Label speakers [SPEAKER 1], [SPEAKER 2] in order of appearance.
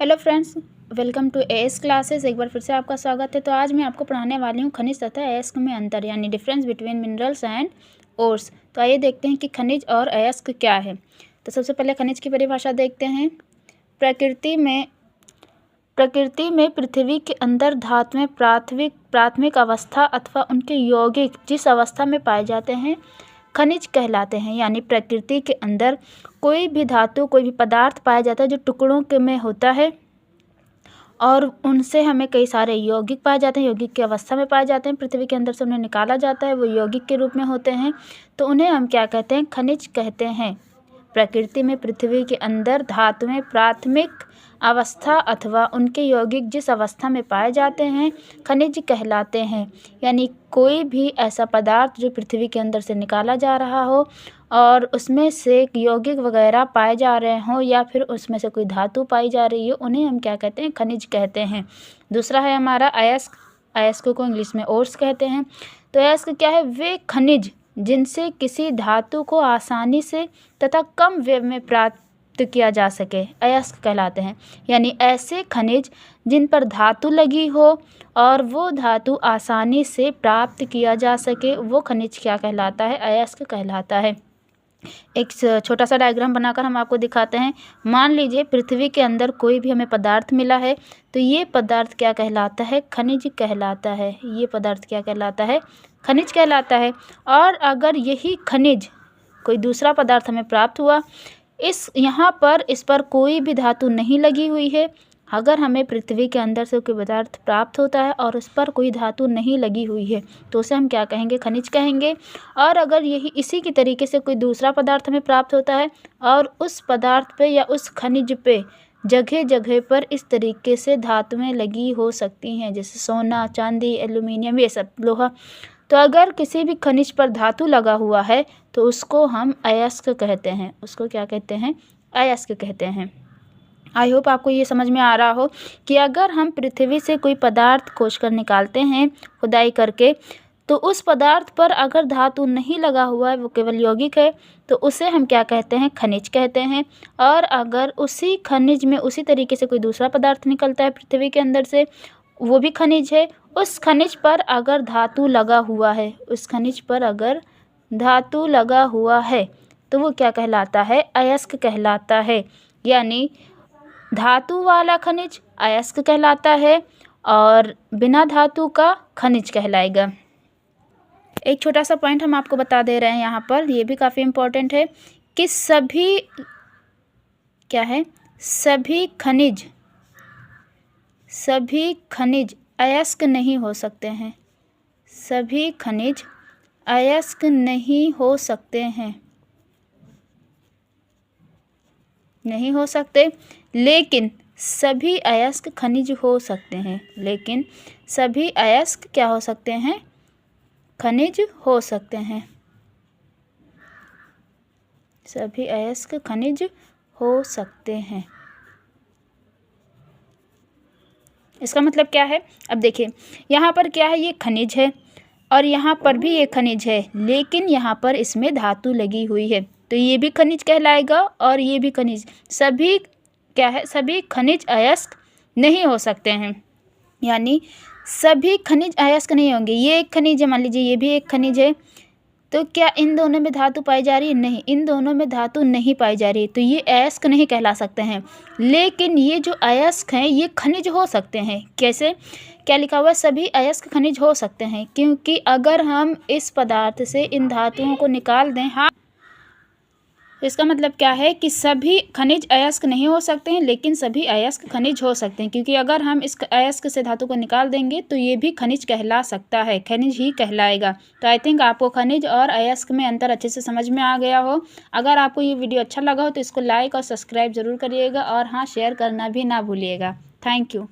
[SPEAKER 1] Hello friends, welcome to A S classes. एक बार फिर से आपका स्वागत है। तो आज मैं आपको पढ़ाने वाली हूँ खनिज तथा अयस्क में अंतर, यानी difference between minerals and ores. तो आइए देखते हैं कि खनिज और अयस्क क्या है। तो सबसे पहले खनिज की परिभाषा देखते हैं। प्रकृति में पृथ्वी के अंदर धातुएं प्राथमिक अवस्था अथवा उनके यौगिक जिस अवस्था में पाए जाते हैं खनिज कहलाते हैं। यानी प्रकृति के अंदर कोई भी धातु, कोई भी पदार्थ पाया जाता है जो टुकड़ों के में होता है और उनसे हमें कई सारे यौगिक पाए जाते हैं, यौगिक की अवस्था में पाए जाते हैं, पृथ्वी के अंदर से उन्हें निकाला जाता है, वो यौगिक के रूप में होते हैं, तो उन्हें हम क्या कहते हैं? खनिज कहते हैं। प्रकृति में पृथ्वी के अंदर धातुएं प्राथमिक अवस्था अथवा उनके यौगिक जिस अवस्था में पाए जाते हैं खनिज कहलाते हैं। यानी कोई भी ऐसा पदार्थ जो पृथ्वी के अंदर से निकाला जा रहा हो और उसमें से यौगिक वगैरह पाए जा रहे हों या फिर उसमें से कोई धातु पाई जा रही हो, उन्हें हम क्या कहते हैं? खनिज कहते हैं। दूसरा है हमारा अयस्क। अयस्क को इंग्लिश में ओर्स कहते हैं। तो अयस्क क्या है? वे खनिज जिनसे किसी धातु को आसानी से तथा कम व्यय में प्राप्त किया जा सके अयस्क कहलाते हैं। यानी ऐसे खनिज जिन पर धातु लगी हो और वो धातु आसानी से प्राप्त किया जा सके, वो खनिज क्या कहलाता है? अयस्क कहलाता है। एक छोटा सा डायग्राम बनाकर हम आपको दिखाते हैं। मान लीजिए पृथ्वी के अंदर कोई भी हमें पदार्थ मिला है, तो ये पदार्थ क्या कहलाता है? खनिज कहलाता है। ये पदार्थ क्या कहलाता है? खनिज कहलाता है। और अगर यही खनिज कोई दूसरा पदार्थ हमें प्राप्त हुआ, इस पर कोई भी धातु नहीं लगी हुई है, अगर हमें पृथ्वी के अंदर से कोई पदार्थ प्राप्त होता है और उस पर कोई धातु नहीं लगी हुई है, तो उसे हम क्या कहेंगे? खनिज कहेंगे। और अगर इसी की तरीके से कोई दूसरा पदार्थ हमें प्राप्त होता है और उस पदार्थ पे या उस खनिज पे जगह जगह पर इस तरीके से धातुएं लगी हो सकती हैं, जैसे सोना, चांदी, एल्यूमिनियम, ये सब, लोहा। तो अगर किसी भी खनिज पर धातु लगा हुआ है तो उसको हम अयस्क कहते हैं। उसको क्या कहते हैं? अयस्क कहते हैं। आई होप आपको ये समझ में आ रहा हो कि अगर हम पृथ्वी से कोई पदार्थ खोज कर निकालते हैं खुदाई करके, तो उस पदार्थ पर अगर धातु नहीं लगा हुआ है, वो केवल यौगिक है, तो उसे हम क्या कहते हैं? खनिज कहते हैं। और अगर उसी खनिज में उसी तरीके से कोई दूसरा पदार्थ निकलता है पृथ्वी के अंदर से, वो भी खनिज है, उस खनिज पर अगर धातु लगा हुआ है, उस खनिज पर अगर धातु लगा हुआ है, तो वो क्या कहलाता है? अयस्क कहलाता है। यानी धातु वाला खनिज अयस्क कहलाता है और बिना धातु का खनिज कहलाएगा। एक छोटा सा पॉइंट हम आपको बता दे रहे हैं यहाँ पर, ये भी काफ़ी इम्पोर्टेंट है कि सभी क्या है? सभी खनिज अयस्क नहीं हो सकते हैं। सभी खनिज अयस्क नहीं हो सकते हैं, नहीं हो सकते, लेकिन सभी अयस्क खनिज हो सकते हैं। लेकिन सभी अयस्क क्या हो सकते हैं? खनिज हो सकते हैं। सभी अयस्क खनिज हो सकते हैं। इसका मतलब क्या है? अब देखिए, यहाँ पर क्या है? ये खनिज है और यहाँ पर भी ये खनिज है, लेकिन यहाँ पर इसमें धातु लगी हुई है, तो ये भी खनिज कहलाएगा और ये भी खनिज। सभी क्या है? सभी खनिज अयस्क नहीं हो सकते हैं। यानी सभी खनिज अयस्क नहीं होंगे। ये एक खनिज है, मान लीजिए ये भी एक खनिज है, तो क्या इन दोनों में धातु पाई जा रही है? नहीं, इन दोनों में धातु नहीं पाई जा रही है, तो ये अयस्क नहीं कहला सकते हैं। लेकिन ये जो अयस्क हैं ये खनिज हो सकते हैं। कैसे? क्या लिखा हुआ है? सभी अयस्क खनिज हो सकते हैं, क्योंकि अगर हम इस पदार्थ से इन धातुओं को निकाल दें, हाँ, इसका मतलब क्या है कि सभी खनिज अयस्क नहीं हो सकते हैं, लेकिन सभी अयस्क खनिज हो सकते हैं, क्योंकि अगर हम इस अयस्क से धातु को निकाल देंगे तो ये भी खनिज कहला सकता है, खनिज ही कहलाएगा। तो आई थिंक आपको खनिज और अयस्क में अंतर अच्छे से समझ में आ गया हो। अगर आपको ये वीडियो अच्छा लगा हो तो इसको लाइक और सब्सक्राइब ज़रूर करिएगा और हाँ, शेयर करना भी ना भूलिएगा। Thank you.